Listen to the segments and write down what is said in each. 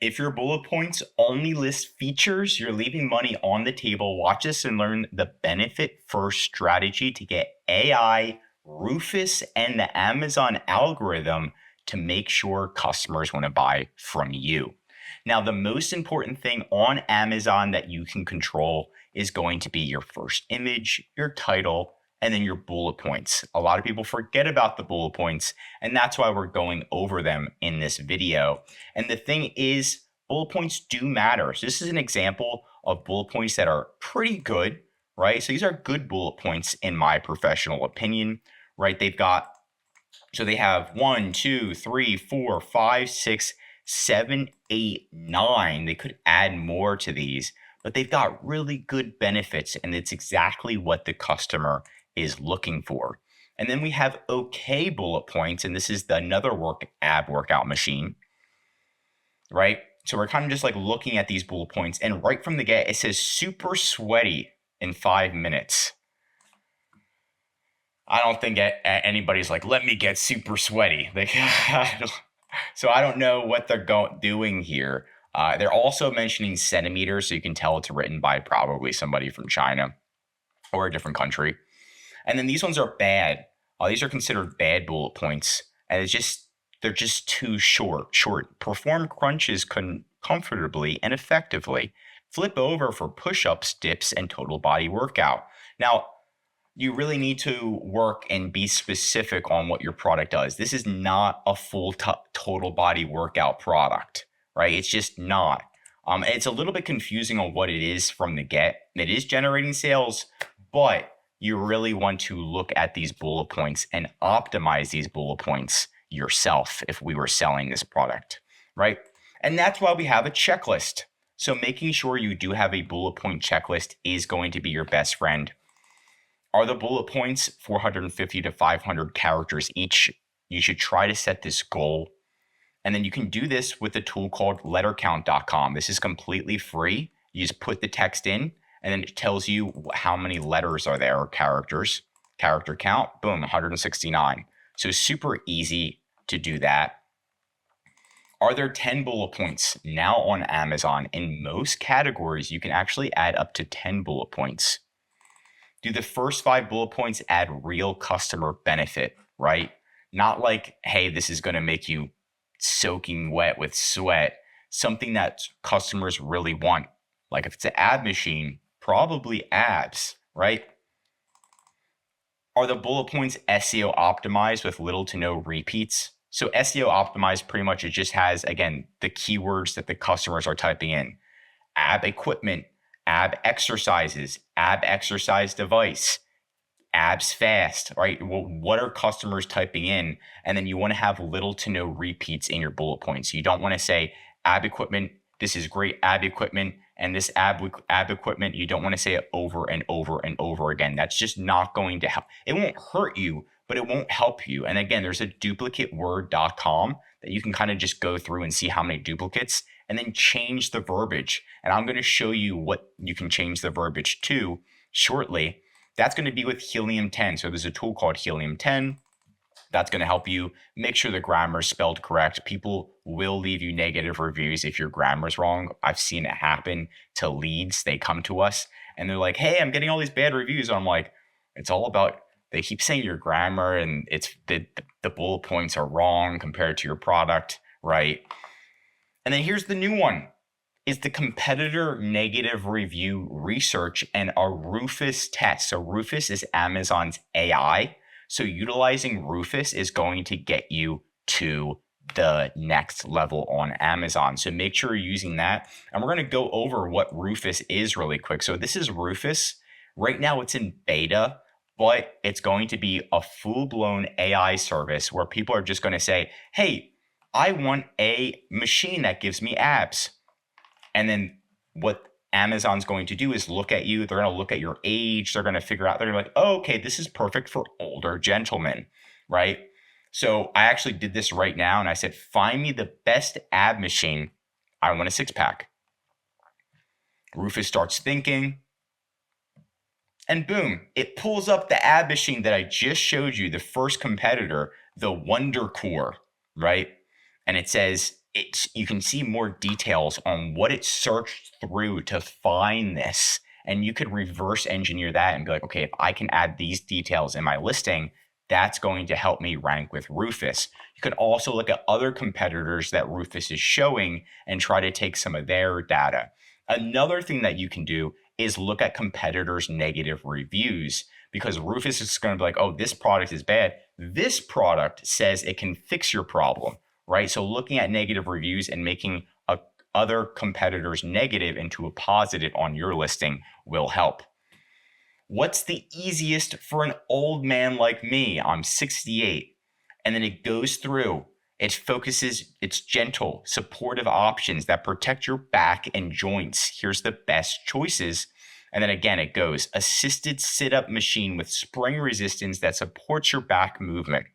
If your bullet points only list features, you're leaving money on the table. Watch this and learn the benefit first strategy to get AI, Rufus, and the Amazon algorithm to make sure customers want to buy from you. Now, the most important thing on Amazon that you can control is going to be your first image, your title, and then your bullet points. A lot of people forget about the bullet points, and that's why we're going over them in this video. And the thing is, bullet points do matter. So this is an example of bullet points that are pretty good, right? So these are good bullet points in my professional opinion, right? They have 1, 2, 3, 4, 5, 6, 7, 8, 9. They could add more to these, but they've got really good benefits, and it's exactly what the customer is looking for. And then we have okay bullet points, and this is another ab workout machine, right? So we're kind of just like looking at these bullet points, and right from the get, it says super sweaty in 5 minutes. I don't think anybody's like, let me get super sweaty. So I don't know what they're doing here. They're also mentioning centimeters, so you can tell it's written by probably somebody from China or a different country. And then these ones are bad. These are considered bad bullet points, and they're just too short. Perform crunches comfortably and effectively. Flip over for push-ups, dips, and total body workout. Now, you really need to work and be specific on what your product does. This is not a full total body workout product, right? It's just not. It's a little bit confusing on what it is from the get. It is generating sales, but you really want to look at these bullet points and optimize these bullet points yourself if we were selling this product, right? And that's why we have a checklist. So making sure you do have a bullet point checklist is going to be your best friend. Are the bullet points 450 to 500 characters each? You should try to set this goal. And then you can do this with a tool called lettercount.com. This is completely free. You just put the text in, and then it tells you how many letters are there or characters. Character count, boom, 169. So super easy to do that. Are there 10 bullet points now on Amazon? In most categories, you can actually add up to 10 bullet points. Do the first 5 bullet points add real customer benefit, right? Not like, hey, this is going to make you soaking wet with sweat. Something that customers really want. Like if it's an ab machine, probably abs, right? Are the bullet points SEO optimized with little to no repeats? So SEO optimized pretty much, it just has, again, the keywords that the customers are typing in. Ab equipment, ab exercises, ab exercise device, abs fast, right? Well, what are customers typing in? And then you want to have little to no repeats in your bullet points. So you don't want to say ab equipment, this is great ab equipment, and this ab equipment, you don't want to say it over and over and over again. That's just not going to help. It won't hurt you, but it won't help you. And again, there's a duplicateword.com that you can kind of just go through and see how many duplicates and then change the verbiage. And I'm going to show you what you can change the verbiage to shortly. That's going to be with Helium 10. So there's a tool called Helium 10. That's going to help you make sure the grammar is spelled correct. People will leave you negative reviews if your grammar is wrong. I've seen it happen to leads. They come to us and they're like, hey, I'm getting all these bad reviews. And I'm like, it's all about, they keep saying your grammar and it's the bullet points are wrong compared to your product, right? And then here's the new one, is the competitor negative review research and a Rufus test. So Rufus is Amazon's AI. So utilizing Rufus is going to get you to the next level on Amazon. So make sure you're using that. And we're going to go over what Rufus is really quick. So this is Rufus. Right now it's in beta, but it's going to be a full-blown AI service where people are just going to say, hey, I want a machine that gives me abs. And then what Amazon's going to do is look at you. They're going to look at your age. They're going to figure out, they're going to be like, oh, okay, this is perfect for older gentlemen, right? So I actually did this right now. And I said, find me the best ab machine. I want a 6-pack. Rufus starts thinking. And boom, it pulls up the ab machine that I just showed you, the first competitor, the Wonder Core, right? And it says you can see more details on what it searched through to find this. And you could reverse engineer that and be like, okay, if I can add these details in my listing, that's going to help me rank with Rufus. You could also look at other competitors that Rufus is showing and try to take some of their data. Another thing that you can do is look at competitors' negative reviews, because Rufus is going to be like, oh, this product is bad. This product says it can fix your problem, right? So looking at negative reviews and making other competitors' negative into a positive on your listing will help. What's the easiest for an old man like me? I'm 68. And then it goes through, it focuses, it's gentle, supportive options that protect your back and joints. Here's the best choices. And then again, it goes assisted sit-up machine with spring resistance that supports your back movement.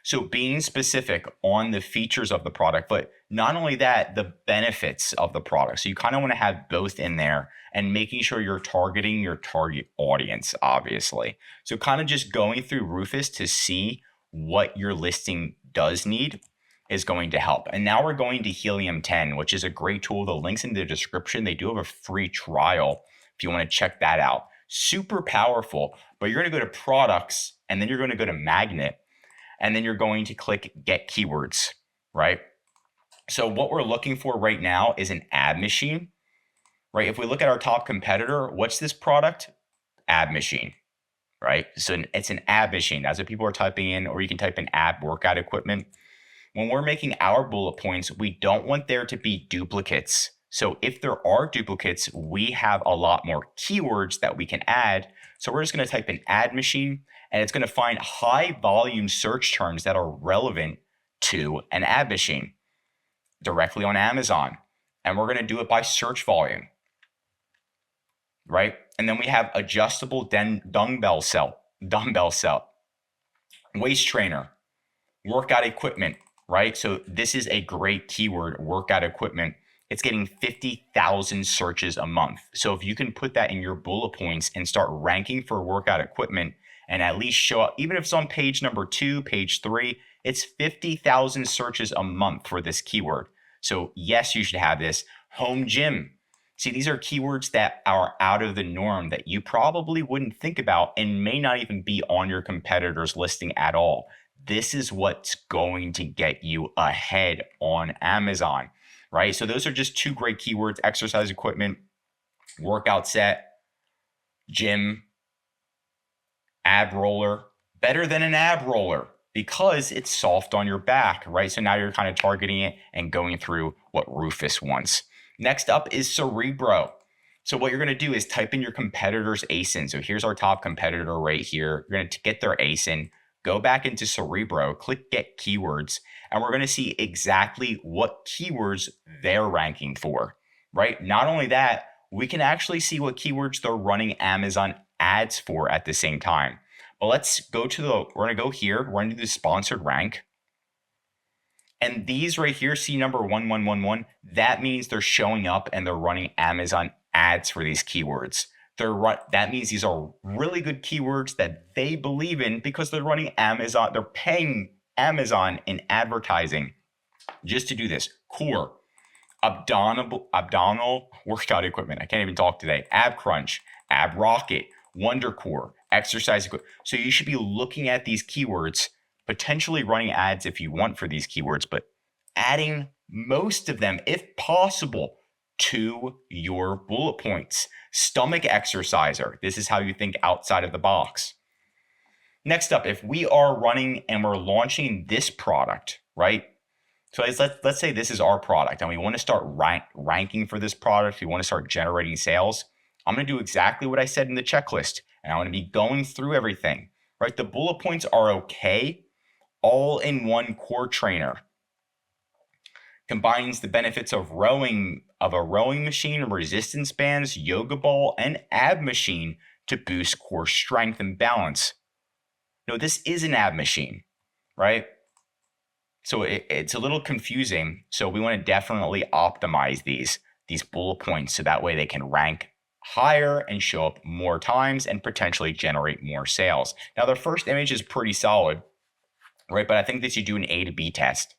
So being specific on the features of the product, but not only that, the benefits of the product. So you kind of want to have both in there and making sure you're targeting your target audience, obviously. So kind of just going through Rufus to see what your listing does need is going to help. And now we're going to Helium 10, which is a great tool. The link's in the description. They do have a free trial if you want to check that out. Super powerful, but you're going to go to products and then you're going to go to magnet. And then you're going to click get keywords, right? So what we're looking for right now is an ad machine, right? If we look at our top competitor, what's this product? Ad machine, right? So it's an ad machine. That's what people are typing in, or you can type in ab workout equipment. When we're making our bullet points, we don't want there to be duplicates. So if there are duplicates, we have a lot more keywords that we can add. So we're just going to type in ad machine, and it's going to find high volume search terms that are relevant to an ad machine directly on Amazon. And we're going to do it by search volume, right? And then we have adjustable dumbbell set, waist trainer, workout equipment, right? So this is a great keyword, workout equipment. It's getting 50,000 searches a month. So if you can put that in your bullet points and start ranking for workout equipment and at least show up, even if it's on page number 2, page 3, it's 50,000 searches a month for this keyword. So yes, you should have this. Home gym. See, these are keywords that are out of the norm that you probably wouldn't think about and may not even be on your competitor's listing at all. This is what's going to get you ahead on Amazon, right? So those are just 2 great keywords: exercise equipment, workout set, gym, ab roller. Better than an ab roller because it's soft on your back, right? So now you're kind of targeting it and going through what Rufus wants. Next up is Cerebro. So what you're going to do is type in your competitor's ASIN. So here's our top competitor right here. You're going to get their ASIN, go back into Cerebro, click get keywords, and we're going to see exactly what keywords they're ranking for, right? Not only that, we can actually see what keywords they're running Amazon ads for at the same time. But let's go to we're going to go here. We're going to do the sponsored rank. And these right here, see number 1111, that means they're showing up and they're running Amazon ads for these keywords. That means these are really good keywords that they believe in because they're running Amazon. They're paying Amazon in advertising just to do this. Core, abdominal workout equipment. I can't even talk today. Ab crunch, ab rocket, wonder core, exercise equipment. So you should be looking at these keywords, potentially running ads if you want for these keywords, but adding most of them, if possible, to your bullet points. Stomach exerciser. This is how you think outside of the box. Next up, if we are running and we're launching this product, right? So let's say this is our product and we want to start ranking for this product. We want to start generating sales. I'm going to do exactly what I said in the checklist, and I'm going to be going through everything, right? The bullet points are okay. All-in-one core trainer combines the benefits of a rowing machine, resistance bands, yoga ball, and ab machine to boost core strength and balance. No, this is an ab machine, right? So it's a little confusing. So we want to definitely optimize these bullet points so that way they can rank higher and show up more times and potentially generate more sales. Now, the first image is pretty solid, right? But I think that you do an A to B test.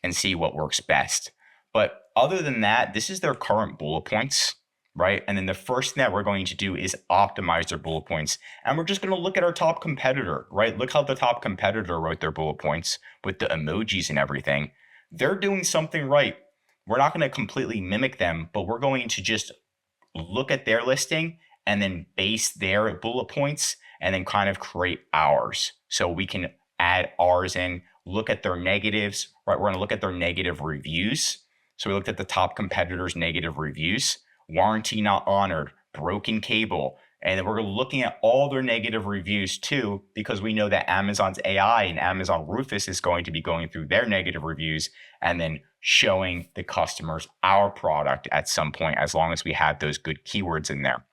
and see what works best. But other than that, this is their current bullet points, right? And then the first thing that we're going to do is optimize their bullet points. And we're just going to look at our top competitor, right? Look how the top competitor wrote their bullet points with the emojis and everything. They're doing something right. We're not going to completely mimic them, but we're going to just look at their listing and then base their bullet points and then kind of create ours. So we can add ours in, look at their negatives, right? We're going to look at their negative reviews. So we looked at the top competitors' negative reviews, warranty not honored, broken cable. And then we're looking at all their negative reviews too, because we know that Amazon's AI and Amazon Rufus is going to be going through their negative reviews and then showing the customers our product at some point, as long as we have those good keywords in there.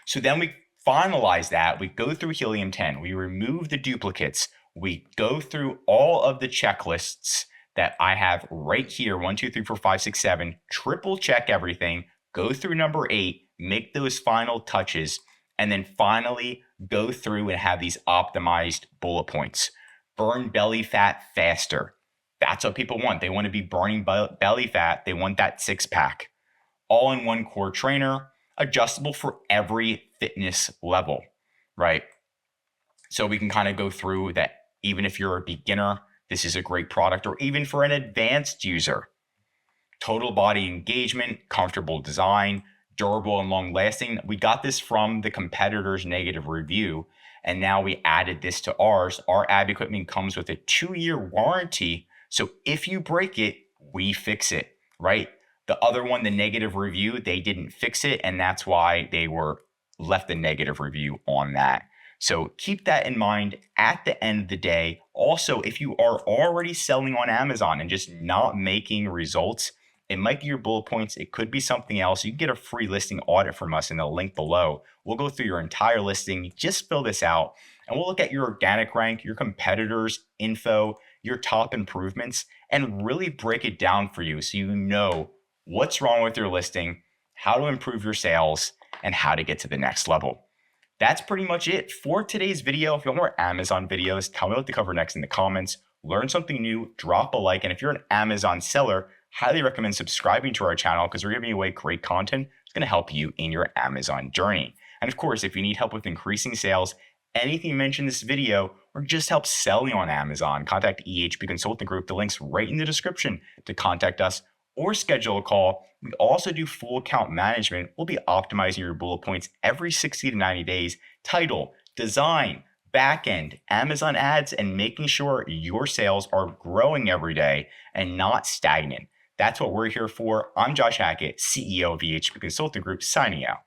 So then we finalize that. We go through Helium 10. We remove the duplicates. We go through all of the checklists that I have right here, 1, 2, 3, 4, 5, 6, 7, triple check everything, go through number 8, make those final touches, and then finally go through and have these optimized bullet points. Burn belly fat faster. That's what people want. They want to be burning belly fat. They want that 6-pack. All-in-one core trainer, adjustable for every fitness level, right? So we can kind of go through that. Even if you're a beginner, this is a great product, or even for an advanced user. Total body engagement, comfortable design, durable and long lasting. We got this from the competitor's negative review, and now we added this to ours. Our ab equipment comes with a 2-year warranty. So if you break it, we fix it, right? The other one, the negative review, they didn't fix it, and that's why they were left a negative review on that. So keep that in mind at the end of the day. Also, if you are already selling on Amazon and just not making results, it might be your bullet points. It could be something else. You can get a free listing audit from us in the link below. We'll go through your entire listing, just fill this out, and we'll look at your organic rank, your competitors' info, your top improvements, and really break it down for you so you know what's wrong with your listing, how to improve your sales, and how to get to the next level. That's pretty much it for today's video. If you want more Amazon videos, tell me what to cover next in the comments. Learn something new, drop a like. And if you're an Amazon seller, highly recommend subscribing to our channel, because we're giving away great content. It's going to help you in your Amazon journey. And of course, if you need help with increasing sales, anything mentioned in this video, or just help selling on Amazon, contact EHP Consulting Group. The link's right in the description to contact us or schedule a call. We also do full account management. We'll be optimizing your bullet points every 60 to 90 days, title, design, backend, Amazon ads, and making sure your sales are growing every day and not stagnant. That's what we're here for. I'm Josh Hackett, CEO of EHP Consulting Group, signing out.